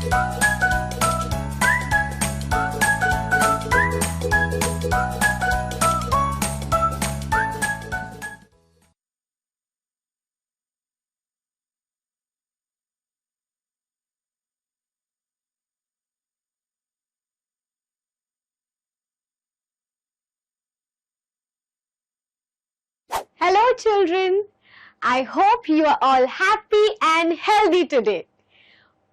Hello children, I hope you are all happy and healthy today.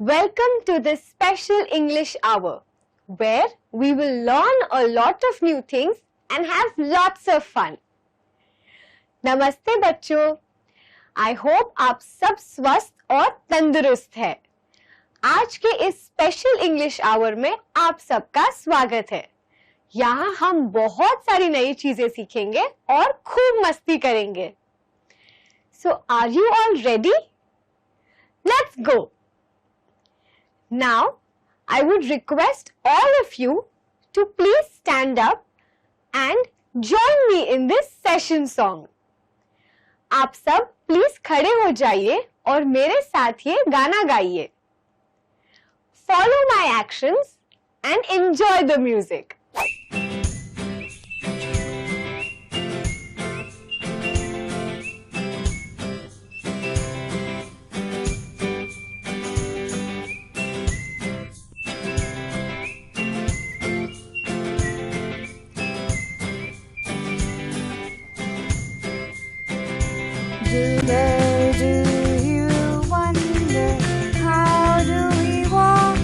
Welcome to this special English hour where we will learn a lot of new things and have lots of fun. नमस्ते बच्चों, I hope आप सब स्वस्थ और तंदुरुस्त हैं। आज के इस स्पेशल इंग्लिश आवर में आप सबका स्वागत है। यहाँ हम बहुत सारी नई चीजें सीखेंगे और खूब मस्ती करेंगे। So, are you all ready? Let's go. Now, I would request all of you to please stand up and join me in this session song. आप सब प्लीज खड़े हो जाइए और मेरे साथ ये गाना गाइए। Follow my actions and enjoy the music. Do you wonder how do we walk?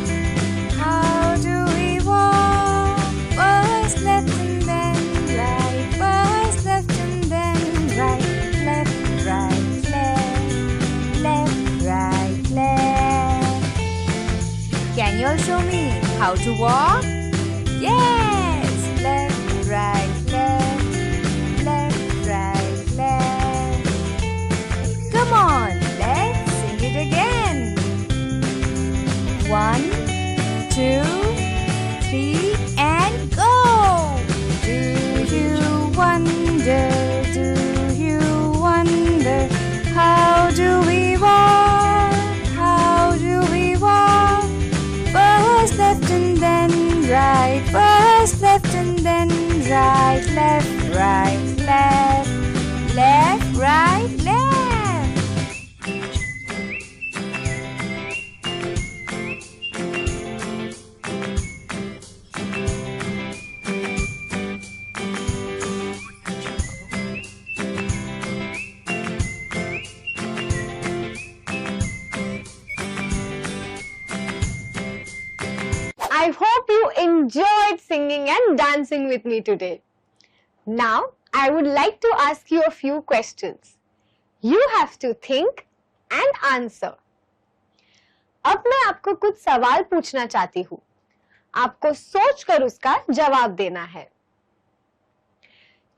How do we walk? First left and then right. First left and then right. Left, right, left. Left, right, left. Can you all show me how to walk? Yes! Left, right, left. Left, right, left. Come on, let's sing it again. 1, 2, 3, and go! Do you wonder? Do you wonder? How do we walk? How do we walk? First left and then right. First left and then right. Left, right, left. Left, right, left. I hope you enjoyed singing and dancing with me today. Now, I would like to ask you a few questions. You have to think and answer. अब मैं आपको कुछ सवाल पूछना चाहती हूँ। आपको सोचकर उसका जवाब देना है।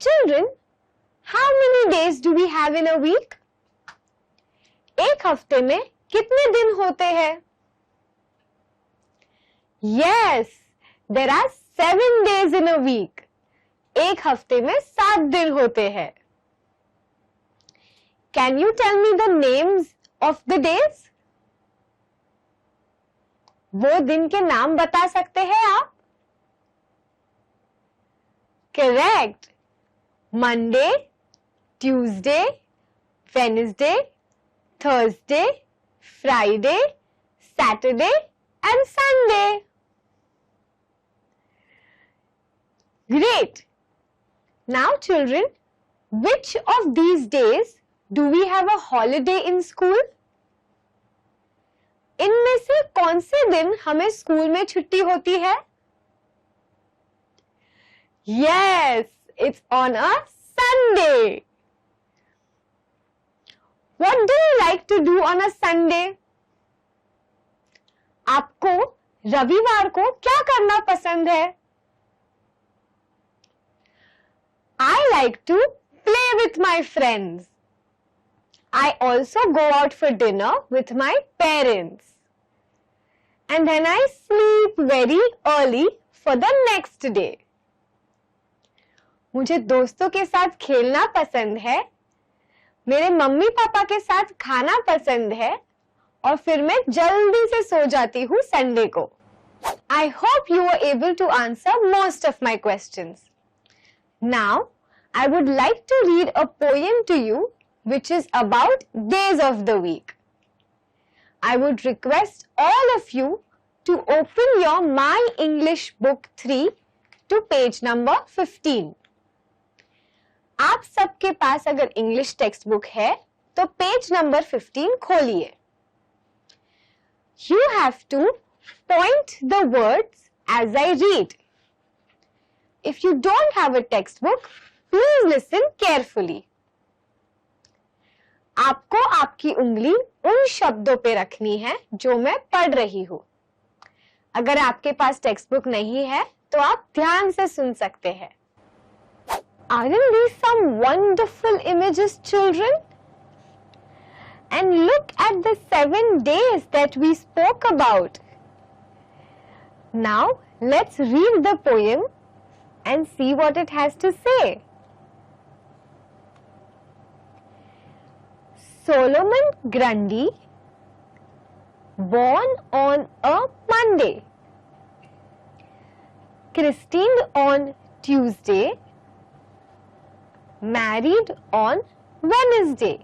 Children, how many days do we have in a week? एक हफ्ते में कितने दिन होते हैं? Yes, there are 7 days in a week. एक हफ्ते में 7 दिन होते हैं। Can you tell me the names of the days? वो दिन के नाम बता सकते हैं आप? Correct. Monday, Tuesday, Wednesday, Thursday, Friday, Saturday, and Sunday. Great. Now children, which of these days do we have a holiday in school? इनमें से कौन से दिन हमें स्कूल में छुट्टी होती है? Yes, it's on a Sunday. What do you like to do on a Sunday? आपको रविवार को क्या करना पसंद है? I like to play with my friends. I also go out for dinner with my parents. And then I sleep very early for the next day. मुझे दोस्तों के साथ खेलना पसंद है, मेरे मम्मी पापा के साथ खाना पसंद है और फिर मैं जल्दी से सो जाती हूँ संडे को। I hope you were able to answer most of my questions. Now, I would like to read a poem to you which is about days of the week. I would request all of you to open your My English Book 3 to page number 15. आप सबके पास अगर English text book है तो page number 15 खोलिए। You have to point the words as I read. If you don't have a textbook, please listen carefully. आपको आपकी उंगली उन शब्दों पे रखनी है जो मैं पढ़ रही हूँ। अगर आपके पास टेक्स्ट बुक नहीं है तो आप ध्यान से सुन सकते हैं। Aren't these some wonderful images, children? And look at the 7 days that we spoke about. Now, let's read the poem and see what it has to say. Solomon Grundy, born on a Monday, christened on Tuesday, married on Wednesday,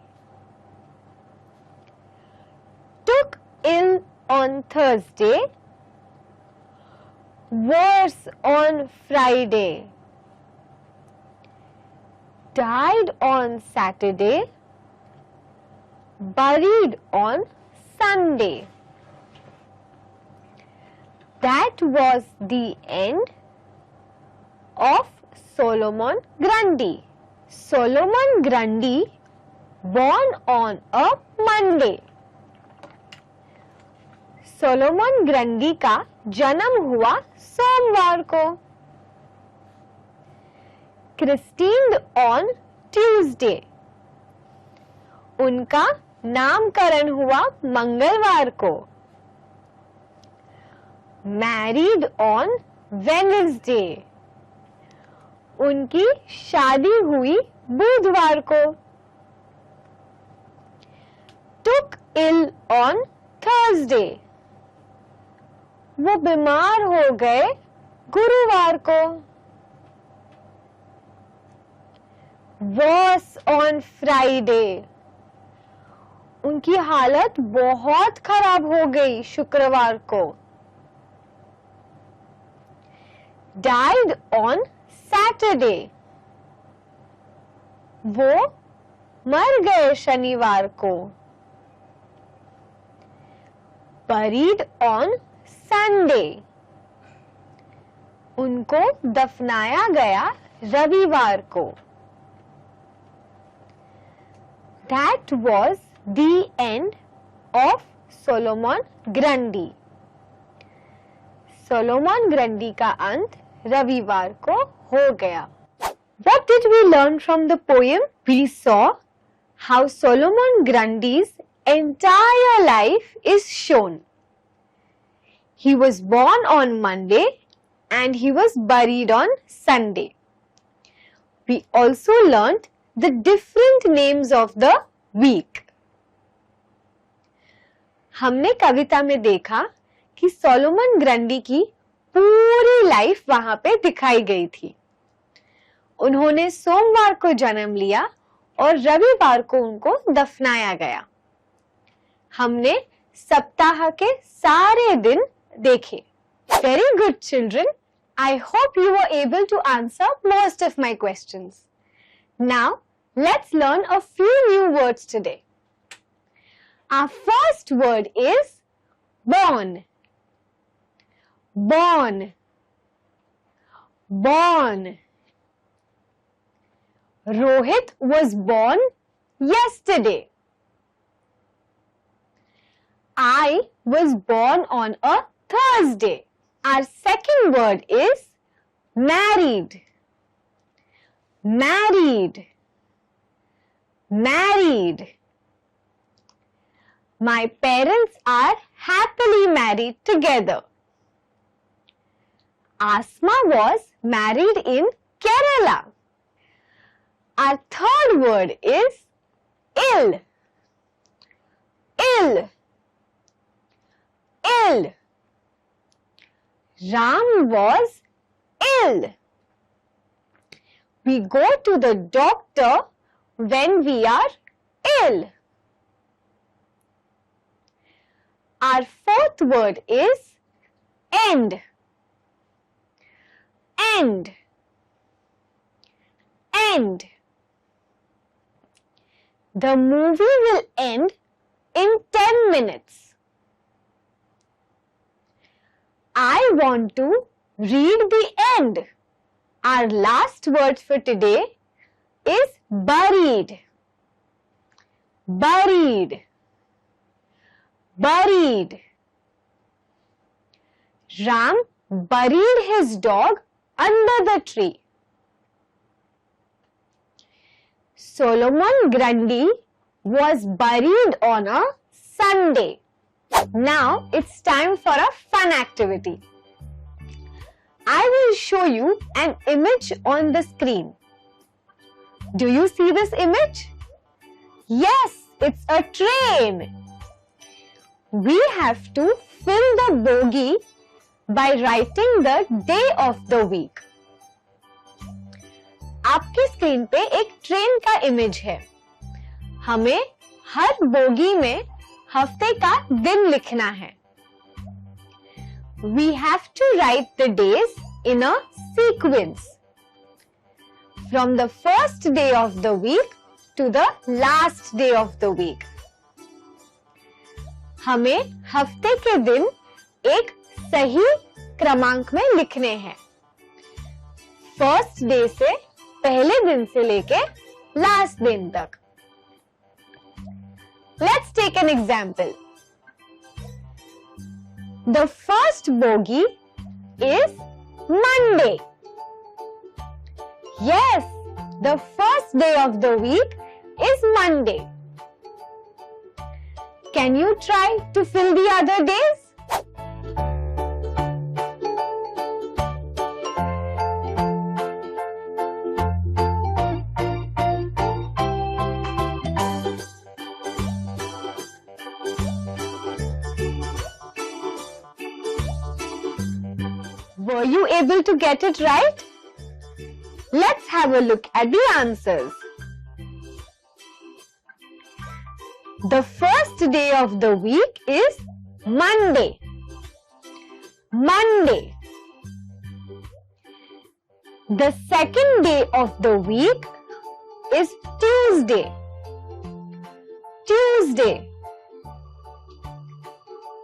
took ill on Thursday, worse on Friday, died on Saturday, buried on Sunday. That was the end of Solomon Grundy. Solomon Grundy, born on a Monday. Solomon Grundy का जन्म हुआ सोमवार को। क्रिस्टीन्ड on Tuesday, उनका नामकरण हुआ मंगलवार को। मैरिड ऑन वेडनेसडे, उनकी शादी हुई बुधवार को। टुक इल ऑन थर्सडे, वो बीमार हो गए गुरुवार को। वर्स ऑन फ्राइडे, उनकी हालत बहुत खराब हो गई शुक्रवार को। डाइड ऑन सैटरडे, वो मर गए शनिवार को। बरीड ऑन संडे, उनको दफनाया गया रविवार को। That was the end of Solomon Grundy. Solomon Grundy का अंत रविवार को हो गया। What did we learn from the poem? We saw how Solomon Grundy's entire life is shown. He was born on Monday and he was buried on Sunday. We also learnt the different names of the week. हमने कविता में देखा कि Solomon Grundy की पूरी life वहां पे दिखाई गई थी। उन्होंने सोमवार को जन्म लिया और रविवार को उनको दफनाया गया। हमने सप्ताह के सारे दिन देखे। Very good, children. I hope you were able to answer most of my questions. Now, let's learn a few new words today. Our first word is born. Born. Born. Rohit was born yesterday. I was born on a Thursday. Our second word is married. Married. Married. My parents are happily married together. Asma was married in Kerala. Our third word is ill. Ill. ill. Ram was ill. We go to the doctor when we are ill. Our fourth word is end. End. End. The movie will end in 10 minutes. I want to read the end. Our last word for today is buried. Buried. Buried. Ram buried his dog under the tree. Solomon Grundy was buried on a Sunday. Now it's time for a fun activity. I will show you an image on the screen. Do you see this image? Yes, it's a train. We have to fill the bogie by writing the day of the week. आपकी screen पे एक train का image है. हमें हर bogie में हफ्ते का दिन लिखना है. We have to write the days in a sequence from the first day of the week to the last day of the week. हमें हफ्ते के दिन एक सही क्रमांक में लिखने हैं. फर्स्ट डे से पहले दिन से लेके लास्ट दिन तक. Let's take an example. The first bogie is Monday. Yes, the first day of the week is Monday. Can you try to fill the other days? Were you able to get it right? Let's have a look at the answers. The first day of the week is Monday. Monday. The second day of the week is Tuesday. Tuesday.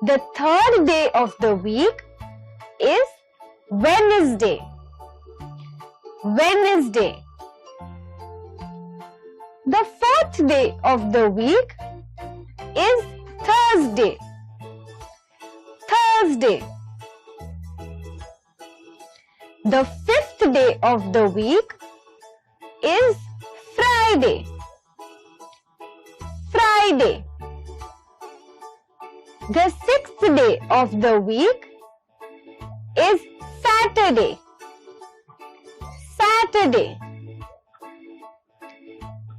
The third day of the week is Wednesday. Wednesday. The fourth day of the week is Thursday. Thursday. The fifth day of the week is Friday. Friday. The sixth day of the week is Saturday. Saturday.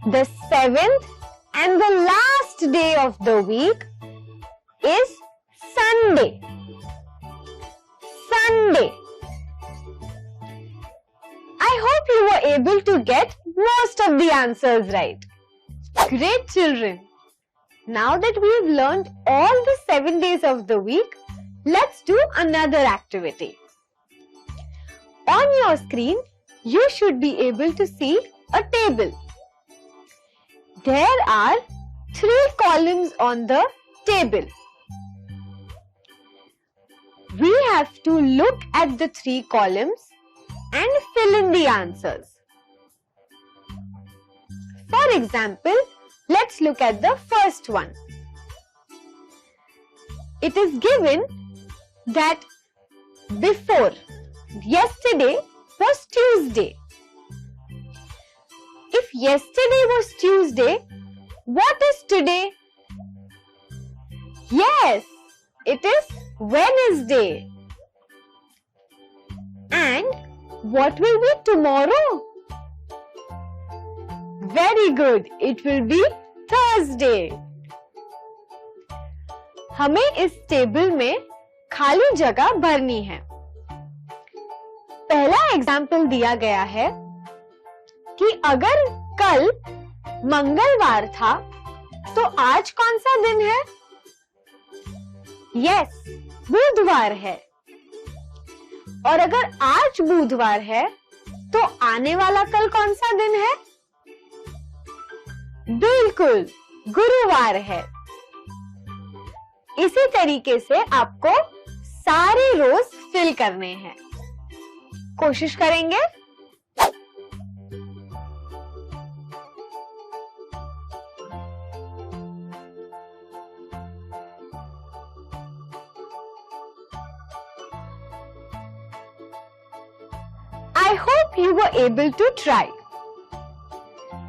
The seventh and the last day of the week is Sunday. Sunday. I hope you were able to get most of the answers right. Great children. Now that we have learned all the 7 days of the week, let's do another activity. On your screen, you should be able to see a table. There are 3 columns on the table. We have to look at the 3 columns and fill in the answers. For example, let's look at the first one. It is given that before, yesterday was Tuesday. If yesterday was Tuesday, what is today? Yes, it is Wednesday. And what will be tomorrow? Very good, it will be Thursday. हमें इस table में खाली जगह भरनी है। पहला example दिया गया है कि अगर कल मंगलवार था तो आज कौन सा दिन है? यस, बुधवार है। और अगर आज बुधवार है तो आने वाला कल कौन सा दिन है? बिल्कुल, गुरुवार है। इसी तरीके से आपको सारे रोज फिल करने हैं। कोशिश करेंगे। I hope you were able to try.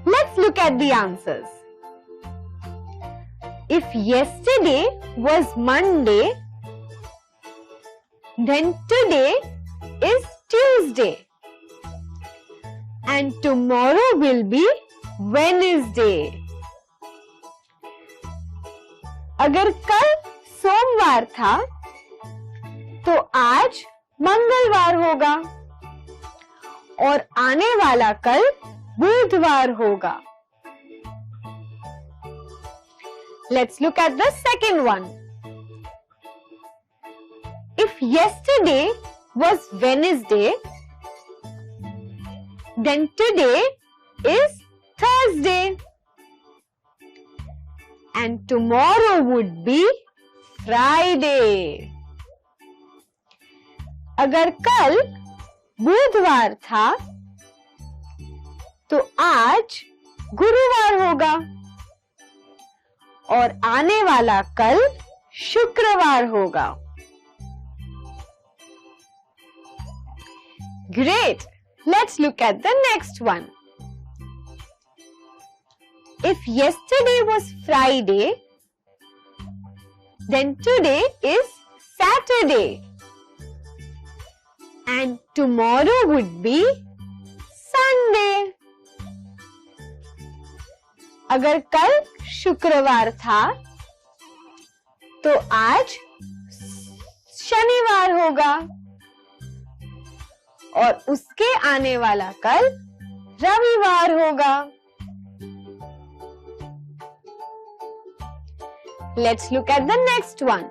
Let's look at the answers. If yesterday was Monday, then today is Tuesday and tomorrow will be Wednesday. अगर कल सोमवार था तो आज मंगलवार होगा और आने वाला कल बुधवार होगा। Let's look at the second one. If yesterday was Wednesday, then today is Thursday and tomorrow would be Friday. अगर कल बुधवार था तो आज गुरुवार होगा और आने वाला कल शुक्रवार होगा। Great! Let's look at the next one. If yesterday was Friday, then today is Saturday and tomorrow would be Sunday. अगर कल शुक्रवार था तो आज शनिवार होगा और उसके आने वाला कल रविवार होगा। Let's look at the next one.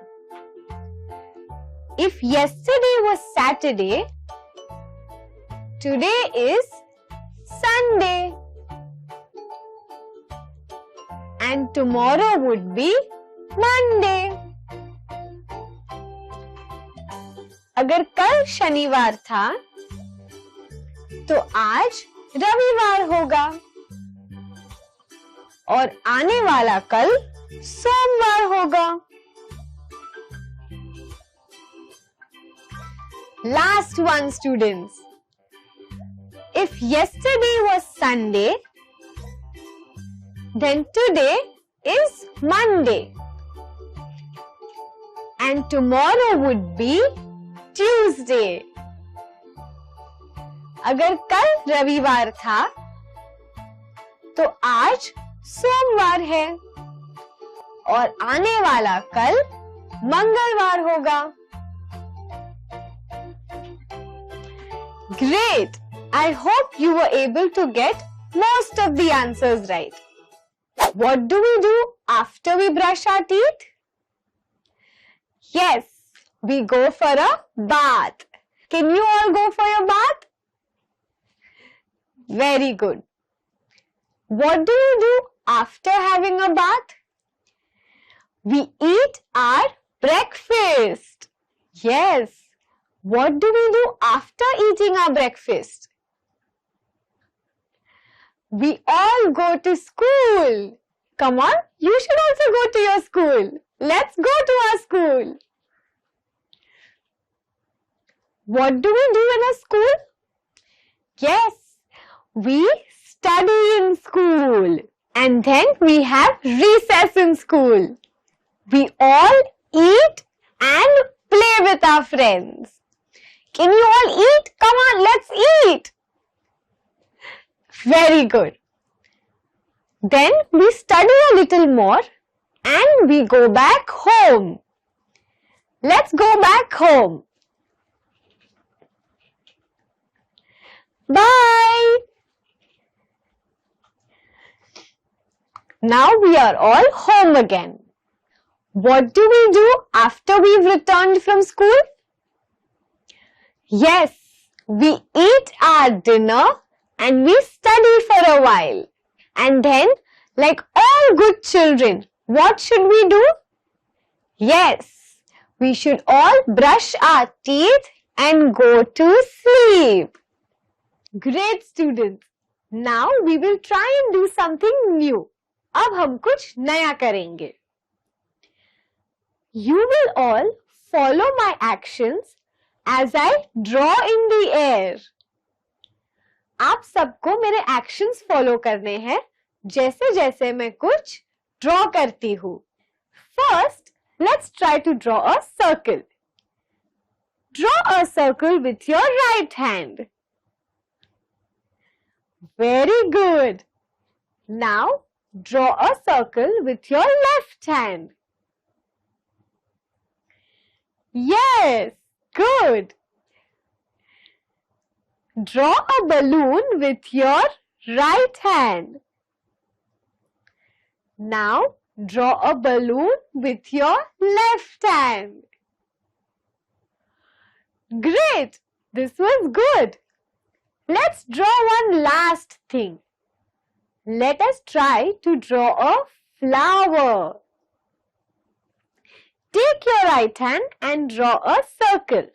If yesterday was Saturday, today is Sunday and tomorrow would be Monday. अगर कल शनिवार था तो आज रविवार होगा और आने वाला कल सोमवार होगा। Last one, students. If yesterday was Sunday, then today is Monday and tomorrow would be Tuesday. अगर कल रविवार था तो आज सोमवार है और आने वाला कल मंगलवार होगा। Great! I hope you were able to get most of the answers right. What do we do after we brush our teeth? Yes, we go for a bath. Can you all go for your bath? Very good. What do you do after having a bath? We eat our breakfast. Yes. What do we do after eating our breakfast? We all go to school. Come on, you should also go to your school. Let's go to our school. What do we do in a school? Yes, we study in school. And then we have recess in school. We all eat and play with our friends. Can you all eat? Come on, let's eat. Very good. Then we study a little more and we go back home. Let's go back home. Bye. Now we are all home again. What do we do after we've returned from school? Yes, we eat our dinner and we study for a while. And then, like all good children, what should we do? Yes, we should all brush our teeth and go to sleep. Great students. Now we will try and do something new. अब हम कुछ नया करेंगे. You will all follow my actions as I draw in the air. आप सबको मेरे actions follow करने हैं जैसे जैसे मैं कुछ draw करती हूँ. First, let's try to draw a circle. Draw a circle with your right hand. Very good. Now, draw a circle with your left hand. Yes, good. Draw a balloon with your right hand. Now, draw a balloon with your left hand. Great! This was good. Let's draw one last thing. Let us try to draw a flower. Take your right hand and draw a circle.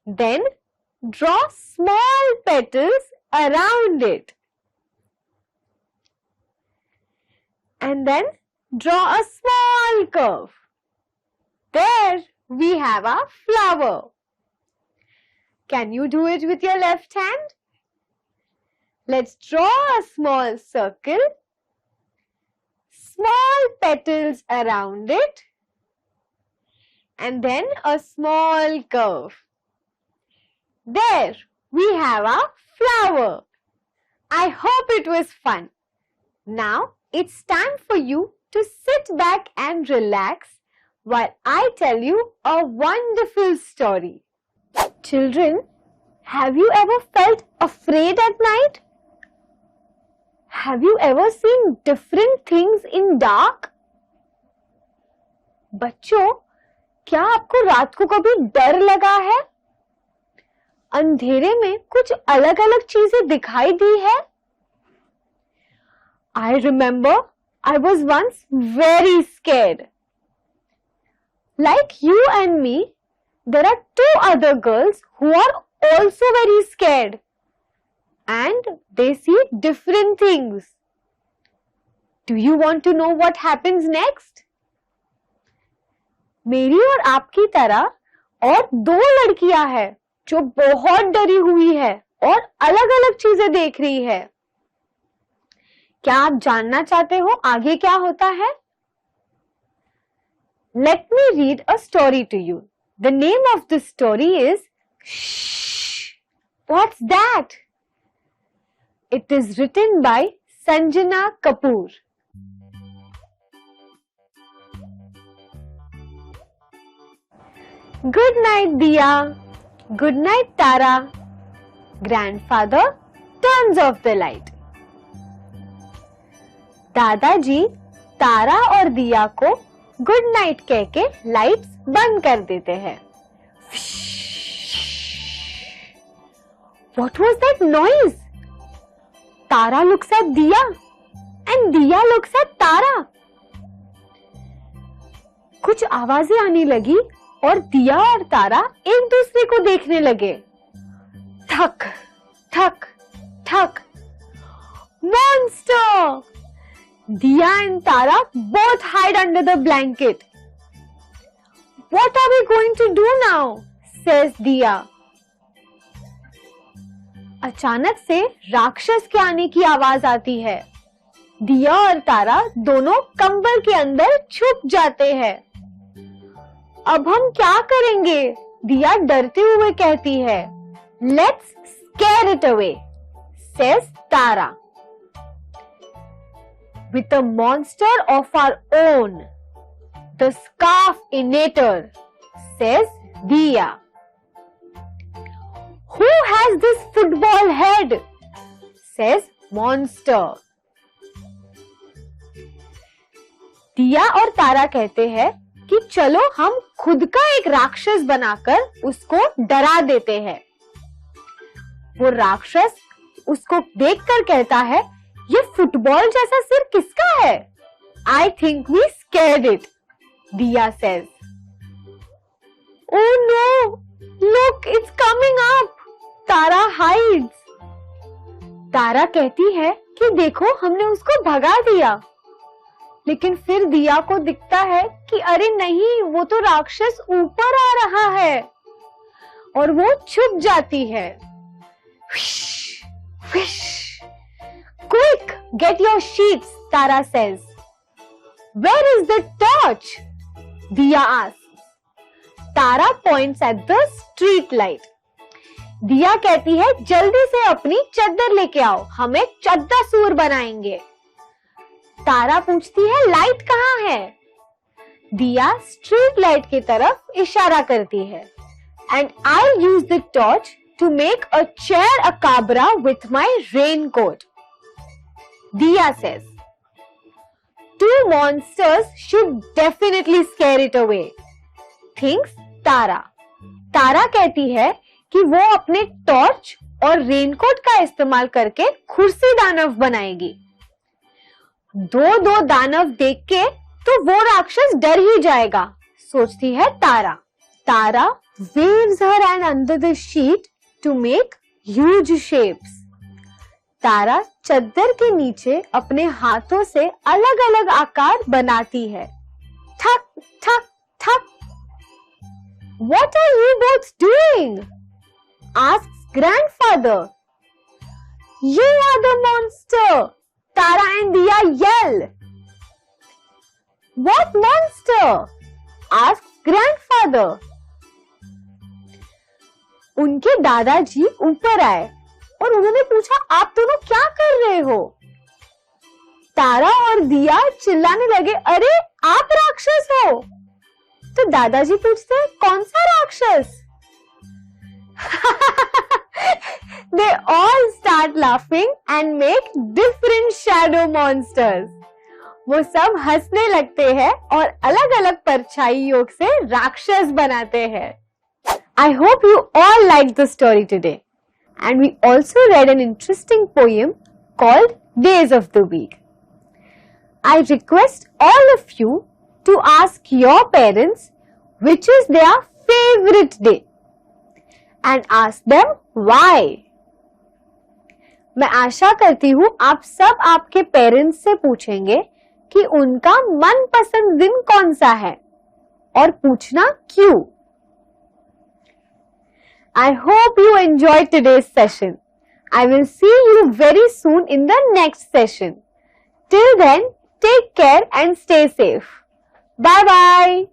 Then draw small petals around it. And then draw a small curve. There we have our flower. Can you do it with your left hand? Let's draw a small circle, small petals around it, and then a small curve. There we have our flower. I hope it was fun. Now it's time for you to sit back and relax while I tell you a wonderful story. Children, have you ever felt afraid at night? Have you ever seen different things in dark? बच्चों, क्या आपको रात को कभी डर लगा है? अंधेरे में कुछ अलग-अलग चीजें दिखाई दी है? I remember I was once very scared. Like you and me, there are two other girls who are also very scared. And they see different things. Do you want to know what happens next? मेरी और आपकी तरह और दो लड़कियां हैं जो बहुत डरी हुई है और अलग-अलग चीजें देख रही है. क्या आप जानना चाहते हो आगे क्या होता है? Let me read a story to you. The name of the story is Shh. What's that? It is written by Sanjana Kapoor. Good night, Diya. Good night, Tara. Grandfather turns off the light. दादाजी तारा और दिया को good night कह के lights बंद कर देते हैं. What was that noise? Tara looks at Diya and Diya looks at Tara. कुछ आवाजें आने लगी और दिया और तारा एक दूसरे को देखने लगे. ठक ठक ठक. Monster! Diya and Tara both hide under the blanket. What are we going to do now? Says Diya. अचानक से राक्षस के आने की आवाज आती है. दिया और तारा दोनों कंबल के अंदर छुप जाते हैं. अब हम क्या करेंगे? दिया डरते हुए कहती है. Let's scare it away, says Tara. With a monster of our own. The scarfinator, says Diya. Who has this football head? Says Monster. दिया और तारा कहते हैं कि चलो हम खुद का एक राक्षस बनाकर उसको डरा देते हैं। वो राक्षस उसको देखकर कहता है, ये फुटबॉल जैसा सिर किसका है? I think we scared it, Diya says. Oh no! Look, it's coming up! Tara hides. तारा कहती है कि देखो हमने उसको भगा दिया। लेकिन फिर दिया को दिखता है कि अरे नहीं, वो तो राक्षस ऊपर आ रहा है और वो छुप जाती है। Quick, get your sheets, Tara says. Where is the torch? Diya asks. Tara points at the street light. दिया कहती है जल्दी से अपनी चद्दर लेके आओ, हम एक चद्दासूर बनाएंगे। तारा पूछती है लाइट कहाँ है? दिया स्ट्रीट लाइट की तरफ इशारा करती है। And I'll use the torch to make a chair a cabra with my raincoat. Diya says. Two monsters should definitely scare it away, thinks Tara. तारा कहती है कि वो अपने टॉर्च और रेनकोट का इस्तेमाल करके कुर्सी दानव बनाएगी। दो दानव देख के तो वो राक्षस डर ही जाएगा, सोचती है तारा। तारा waves her hand under the sheet to make huge shapes. तारा चद्दर के नीचे अपने हाथों से अलग अलग आकार बनाती है। ठक ठक ठक। What are you both doing? asks grandfather. You are the monster, Tara and Diya yell. What monster? asks grandfather. उनके दादाजी ऊपर आए और उन्होंने पूछा आप दोनों क्या कर रहे हो? तारा और दिया चिल्लाने लगे अरे आप राक्षस हो। तो दादाजी पूछते हैं कौन सा राक्षस? They all start laughing and make different shadow monsters. वो सब हंसने लगते हैं और अलग अलग परछाइयों से राक्षस बनाते हैं। I hope you all liked the story today. And we also read an interesting poem called Days of the Week. I request all of you to ask your parents which is their favorite day and ask them why. मैं आशा करती हूँ आप सब आपके parents से पूछेंगे कि उनका मनपसंद दिन कौन सा है और पूछना क्यों। I hope you enjoyed today's session. I will see you very soon in the next session. Till then, take care and stay safe. Bye bye.